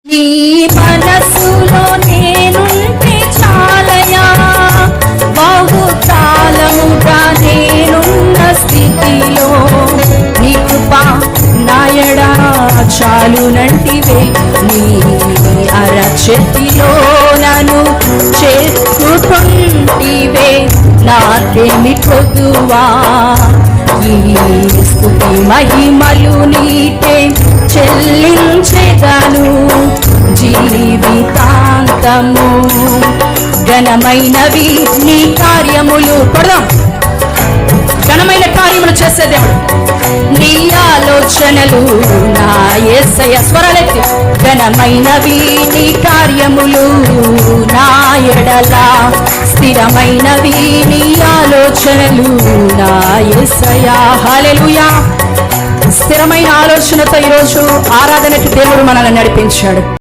నీ మనసులో నేనుంటే చాలయా, బహుకాలముగా నేనున్న స్థితిలో నీ కృప నాయడా చాలునంటివే. నీ అరచేతిలో నన్ను చేర్చుకుంటివే, నాకేమి కొదువా. ఈ స్తుతి మహిమలు నీకే చెల్లించెదను జీవితాంతము. ఘనమైనవి నీ కార్యములు, కొడదాం, ఘనమైన కార్యములు చేసే దేవుడు. నీ ఆలోచనలు నా యేసయ్య, స్వరాలెత్తి. ఘనమైనవి నీ కార్యములు నా ఎడల, స్థిరమైనవి నీ ఆలోచనలు నా యేసయ్య. హల్లెలూయా. స్థిరమైన ఆలోచనతో ఈరోజు ఆరాధనకి దేవుడు మనల్ని నడిపించాడు.